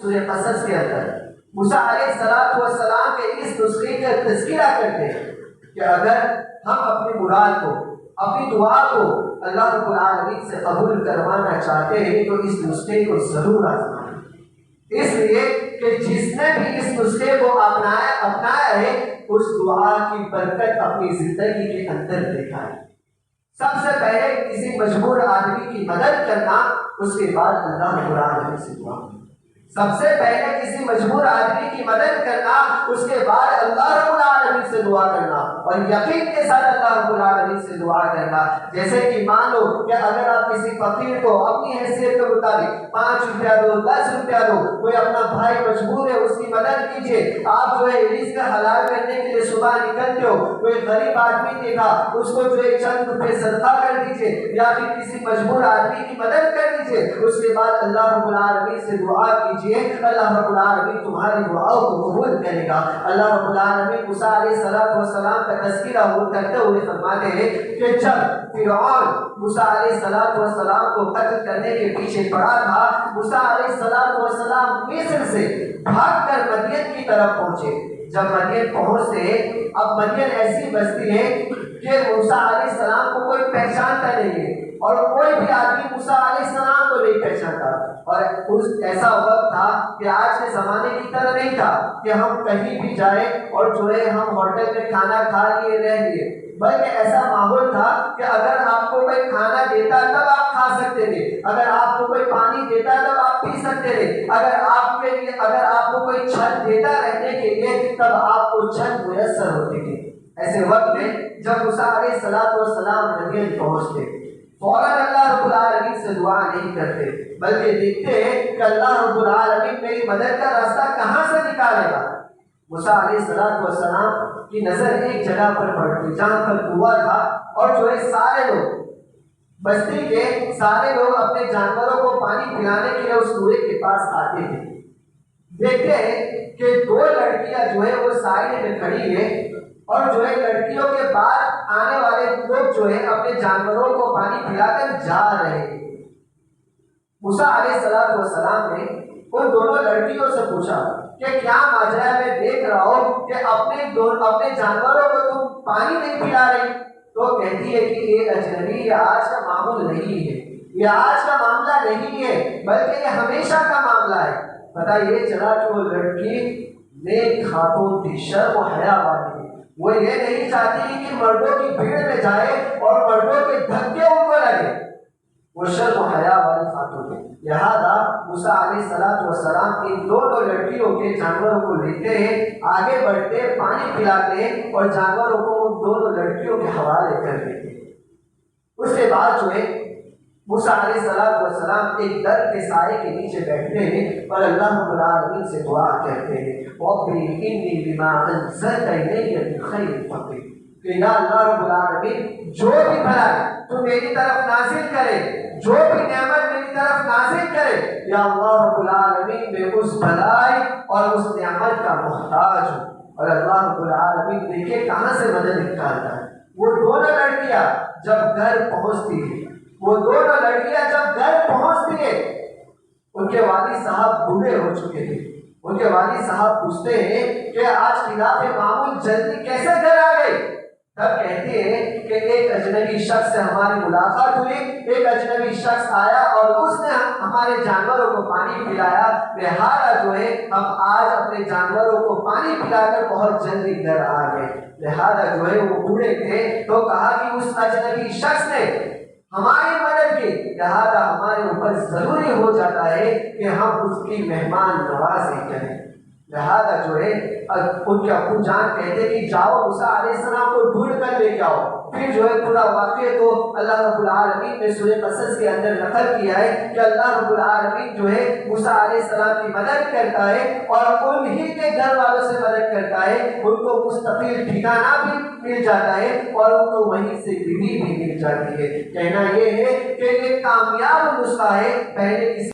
سورہ قصص کے اندر موسیٰ علیہ السلام کے اس نسخے کا تذکرہ کرتے ہیں کہ اگر ہم اپنی مراد کو، اپنی دعا کو اللہ رب العالمین سے قبول کروانا چاہتے ہیں تو اس نسخے کو ضرور آزمائیں، اس لیے کہ جس نے بھی اس نسخے کو اپنایا ہے اس دعا کی برکت اپنی زندگی کے اندر دیکھا ہے۔ سب سے پہلے کسی مجبور آدمی کی مدد کرنا، اس کے بعد اللہ رب العالمین سے دعا کرنا۔ سب سے پہلے کسی مجبور آدمی کی مدد کرنا، اس کے بعد اللہ رب العالمین سے دعا کرنا، اور یقین کے ساتھ اللہ رب العالمین سے دعا کرنا۔ جیسے کہ مان لو کہ اگر آپ کسی فقیر کو اپنی حیثیت کے مطابق 5 روپیہ دو، 10 روپیہ دو، کوئی اپنا بھائی مجبور ہے اس کی مدد کیجیے۔ آپ جو ہے رزق حلال کرنے کے لیے صبح نکلتے ہو، کوئی غریب آدمی دیکھا اس کو جو ہے چند روپے صدقہ کر دیجیے، یا پھر کسی مجبور آدمی کی مدد کر دیجیے۔ اس کے بعد اللہ رب العالمین سے دعا کیجیے، اللہ رب العالمین تمہاری دعاؤں کو قبول کرے گا۔ اللہ رب العالمین موسیٰ علیہ السلام کا تذکرہ کرتے ہوئے فرماتے ہیں کہ جب فرعون موسیٰ علیہ السلام کو قتل کرنے کے پیچھے پڑا تھا، موسیٰ علیہ السلام مصر سے بھاگ کر مدین کی طرف پہنچے۔ جب مدین پہنچتے، اب مدین ایسی بستی ہے کہ موسیٰ علیہ السلام کو کوئی پہچانتا نہیں ہے، اور کوئی بھی آدمی موسیٰ علیہ السلام کو نہیں پہچانتا۔ اور ایسا وقت تھا کہ آج کے زمانے کی طرح نہیں تھا کہ ہم کہیں بھی جائیں اور جو ہے ہم ہوٹل میں کھانا کھا لیے رہ لیے، بلکہ ایسا ماحول تھا کہ اگر آپ کو کوئی کھانا دیتا تب آپ کھا سکتے تھے، اگر آپ کو کوئی پانی دیتا تب آپ پی سکتے تھے، اگر آپ کو کوئی چھت دیتا رہنے کے لیے تب آپ کو چھت میسر ہوتی تھی۔ ایسے وقت میں جب موسیٰ علیہ السلام مدین پہنچتے، فوراً اللہ رب العالمین سے دعا نہیں کرتے، بلکہ دیکھتے ہیں کہ اللہ رب العالمین میری مدد کا راستہ کہاں سے نکالے گا۔ موسیٰ علیہ السلام کی نظر ایک جگہ پر پڑتی جہاں پر کنواں تھا، اور جو ہے سارے لوگ بستی کے سارے لوگ اپنے جانوروں کو پانی پلانے کے لیے اس کنویں کے پاس آتے تھے۔ دیکھتے ہیں کہ 2 لڑکیاں جو ہے وہ سائے میں کھڑی ہیں، اور جو ہے لڑکیوں کے بعد آنے والے لوگ جو ہے اپنے جانوروں کو پانی پلا کر جا رہے ہیں۔ موسیٰ علیہ السلام نے ان دونوں لڑکیوں سے پوچھا کہ کیا ماجرا، میں دیکھ رہا ہوں کہ اپنے جانوروں کو تم پانی نہیں پلا رہی؟ تو کہتی ہے کہ یہ اجنبی، یہ آج کا معمول نہیں ہے، یہ آج کا معاملہ نہیں ہے، بلکہ یہ ہمیشہ کا معاملہ ہے۔ پتہ یہ چلا کہ وہ لڑکی نیک خاتون تھی، شرم و حیا والی، وہ یہ نہیں چاہتی کہ مردوں کی بھیڑ میں جائے اور مردوں کے دھکے ان کو لگے، وہ شرم و حیا والی خاتون ہے۔ لہذا موسیٰ علیہ السلام ان دونوں لڑکیوں کے جانوروں کو لیتے ہیں، آگے بڑھتے، پانی پلاتے اور جانوروں کو ان دونوں لڑکیوں کے حوالے کر دیتے۔ اس کے بعد جو ہے موسیٰ علیہ السلام ایک درخت کے سائے کے نیچے بیٹھتے ہیں اور اللہ رب العالمین سے دعا کرتے ہیں، رَبِّ إِنِّي بِمَا أَنزَلْتَ إِلَيَّ مِنْ خَيْرٍ فَقِيرٌ، کہ یا اللہ رب العالمین جو بھی بھلائی تو میری طرف نازل کرے، جو بھی نعمت میری طرف نازل کرے، یا اللہ رب العالمین میں اس بھلائی اور اس نعمت کا محتاج ہوں۔ اور اللہ رب العالمین دیکھے کہاں سے مدد نکالتا ہے۔ وہ دونوں لڑکیاں جب گھر پہنچتی ہیں، ان کے والد صاحب بوڑھے ہو چکے تھے۔ ان کے والد صاحب پوچھتے ہیں کہ آج خلاف معمول جلدی کیسے گھر آ گئے؟ تب کہتے ہیں کہ ایک اجنبی شخص سے ہماری ملاقات ہوئی، ایک اجنبی شخص آیا اور اس نے ہمارے جانوروں کو پانی پلایا، لہذا جو ہے ہم آج اپنے جانوروں کو پانی پلا کر بہت جلدی گھر آ گئے۔ لہذا جو ہے وہ بوڑھے تھے تو کہا کہ اس اجنبی شخص نے ہماری مدد کی، لہذا ہمارے اوپر ضروری ہو جاتا ہے کہ ہم اس کی مہمان نوازی کریں۔ لہذا جو ہے ان کے ابو جان کہتے کہ جاؤ موسیٰ علیہ السلام کو ڈھونڈ کر لے کے آؤ۔ پھر جو ہے پورا واقعہ تو اللہ رب العالمین نے سورہ قصص کے اندر نقل کیا ہے کہ اللہ رب العالمین جو ہے موسیٰ علیہ السلام کی مدد کرتا ہے اور انہی کے گھر والوں سے مدد کرتا ہے، ان کو مستقل ٹھکانہ بھی مل جاتا ہے اور ان کو وہیں سے بیوی بھی مل جاتی ہے۔ کہنا یہ ہے کہ یہ کامیاب نسخہ ہے، پہلے کسی